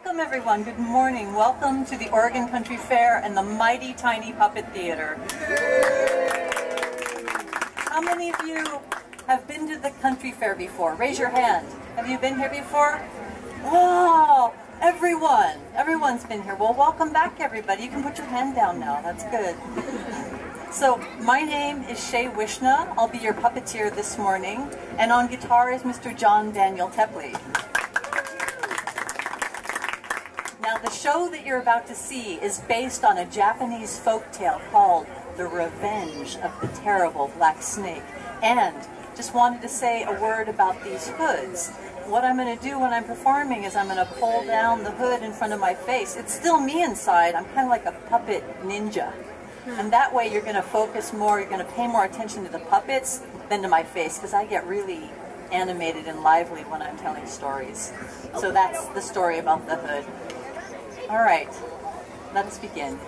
Welcome everyone, good morning. Welcome to the Oregon Country Fair and the Mighty Tiny Puppet Theater. How many of you have been to the country fair before? Raise your hand. Have you been here before? Wow, everyone's been here. Well, welcome back everybody. You can put your hand down now, that's good. So, my name is Shay Wishna. I'll be your puppeteer this morning. And on guitar is Mr. John Daniel Tepley. Now, the show that you're about to see is based on a Japanese folktale called The Revenge of the Terrible Black Snake. And just wanted to say a word about these hoods. What I'm going to do when I'm performing is I'm going to pull down the hood in front of my face. It's still me inside. I'm kind of like a puppet ninja. And that way you're going to focus more, you're going to pay more attention to the puppets than to my face, because I get really animated and lively when I'm telling stories. So that's the story about the hood. All right, let us begin.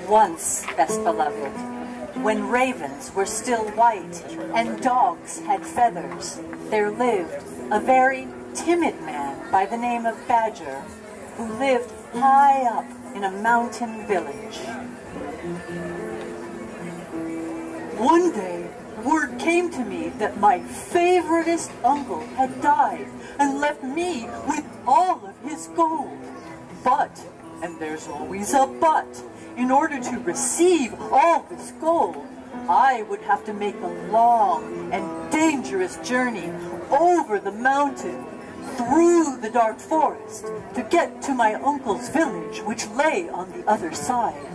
Once, best beloved, when ravens were still white and dogs had feathers, there lived a very timid man by the name of Badger, who lived high up in a mountain village. One day, word came to me that my favoriteest uncle had died and left me with all of his gold. But, and there's always a but, in order to receive all this gold, I would have to make a long and dangerous journey over the mountain, through the dark forest, to get to my uncle's village, which lay on the other side.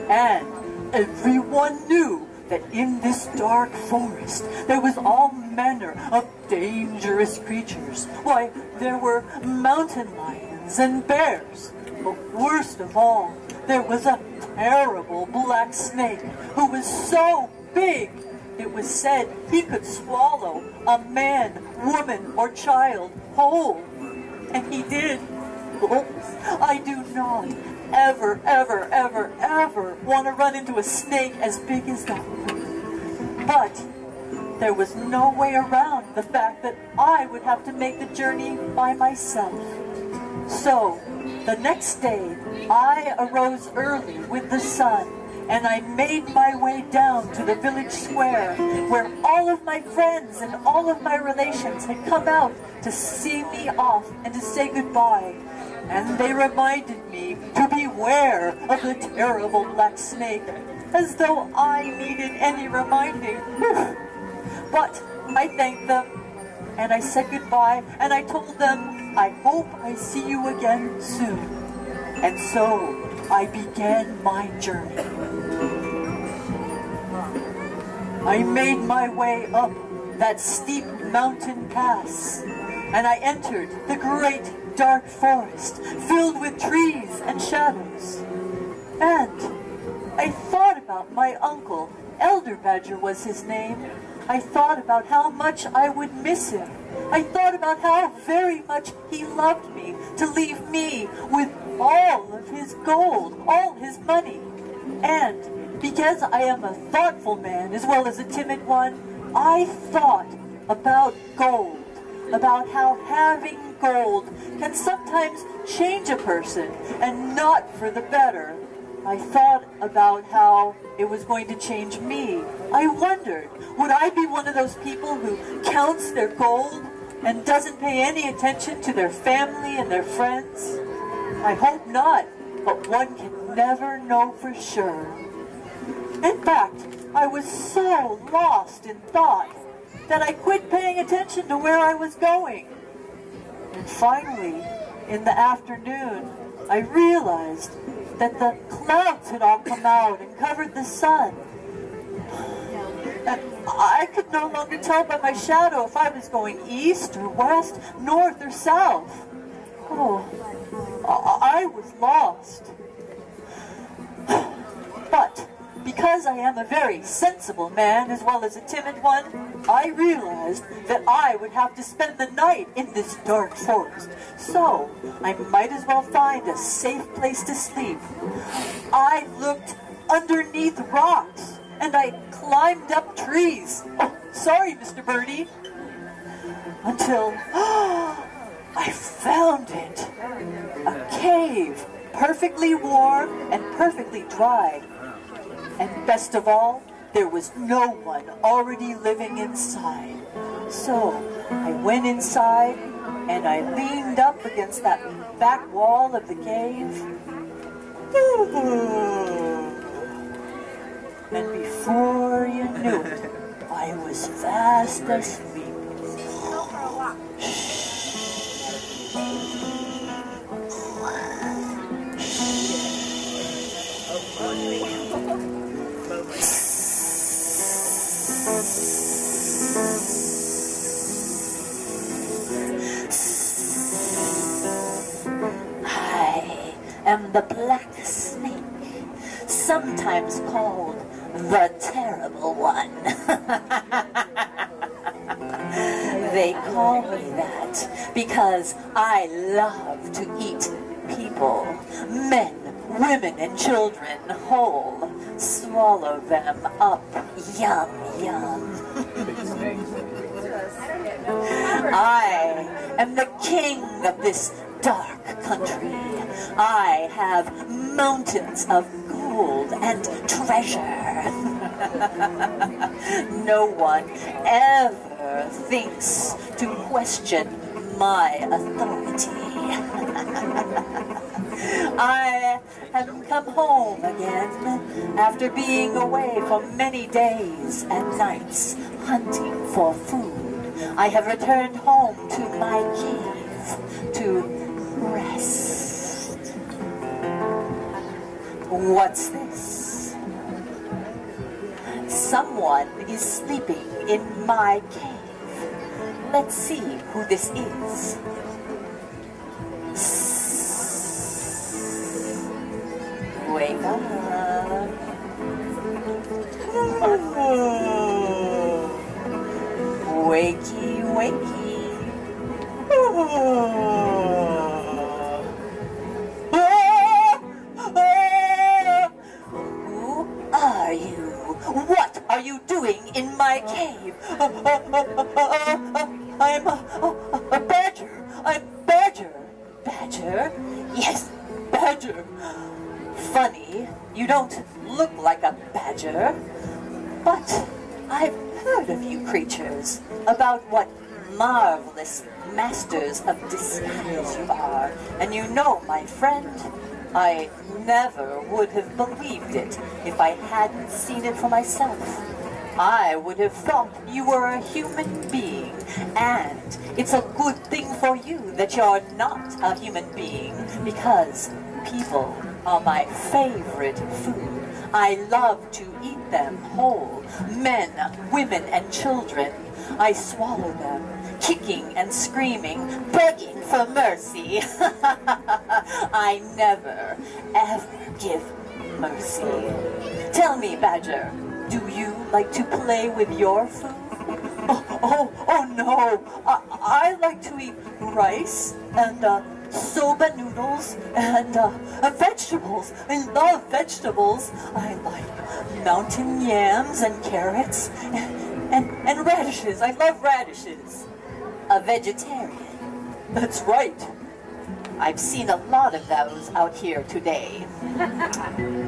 And everyone knew that in this dark forest there was all manner of dangerous creatures. Why, there were mountain lions and bears, but worst of all, there was a terrible black snake who was so big it was said he could swallow a man, woman, or child whole. And he did. Oh, I do not ever, ever, ever, ever want to run into a snake as big as that one. But there was no way around the fact that I would have to make the journey by myself. So, the next day, I arose early with the sun, and I made my way down to the village square, where all of my friends and all of my relations had come out to see me off and to say goodbye. And they reminded me to beware of the terrible black snake, as though I needed any reminding. But I thanked them, and I said goodbye, and I told them, I hope I see you again soon. And so I began my journey. I made my way up that steep mountain pass, and I entered the great dark forest filled with trees and shadows. And I thought about my uncle. Elder Badger was his name. I thought about how much I would miss him. I thought about how very much he loved me, to leave me with all of his gold, all his money. And because I am a thoughtful man as well as a timid one, I thought about gold, about how having gold can sometimes change a person, and not for the better. I thought about how it was going to change me. I wondered, would I be one of those people who counts their gold and doesn't pay any attention to their family and their friends? I hope not, but one can never know for sure. In fact, I was so lost in thought that I quit paying attention to where I was going. And finally, in the afternoon, I realized that the clouds had all come out and covered the sun. And I could no longer tell by my shadow if I was going east or west, north or south. Oh, I was lost. But because I am a very sensible man as well as a timid one, I realized that I would have to spend the night in this dark forest. So, I might as well find a safe place to sleep. I looked underneath rocks, and I climbed up trees. Oh, sorry, Mr. Birdie. Until I found it. A cave, perfectly warm and perfectly dry. And best of all, there was no one already living inside. So I went inside and I leaned up against that back wall of the cave. And before you knew it, I was fast asleep. I am the Black Snake, sometimes called the Terrible One. They call me that because I love to eat people, men, women, and children whole. Swallow them up. Yum, yum. I am the king of this dark country. I have mountains of gold and treasure. No one ever thinks to question my authority. I have come home again after being away for many days and nights hunting for food. I have returned home to my cave to rest. What's this? Someone is sleeping in my cave. Let's see who this is. Wake up. Wakey, wakey. Who are you? What are you doing in my cave? I'm a badger. I'm Badger. Badger? Yes, Badger. Funny, you don't look like a badger, but I've heard of you creatures, about what marvelous masters of disguise you are. And you know, my friend, I never would have believed it if I hadn't seen it for myself. I would have thought you were a human being, and it's a good thing for you that you're not a human being, because people are my favorite food. I love to eat them whole, men, women, and children. I swallow them, kicking and screaming, begging for mercy. I never, ever give mercy. Tell me, Badger, do you like to play with your food? Oh no, I like to eat rice and soba noodles and vegetables. I love vegetables. I like mountain yams and carrots and radishes. I love radishes. A vegetarian. That's right. I've seen a lot of those out here today.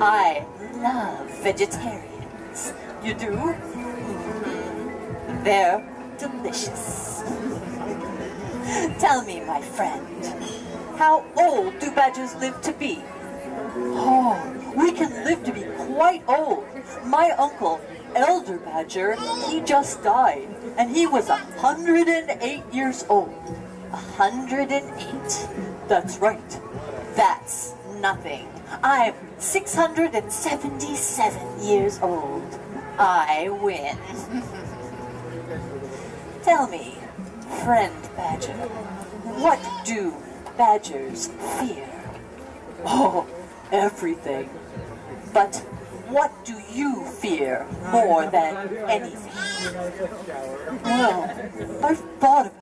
I love vegetarians. You do? Mm-hmm. They're delicious. Tell me, my friend, how old do badgers live to be? Oh, we can live to be quite old. My uncle, Elder Badger, he just died, and he was 108 years old. 108. That's right. That's nothing. I'm 677 years old. I win. Tell me, friend Badger, what do badgers fear? Oh, everything. But what do you fear more than anything? Well, I've thought about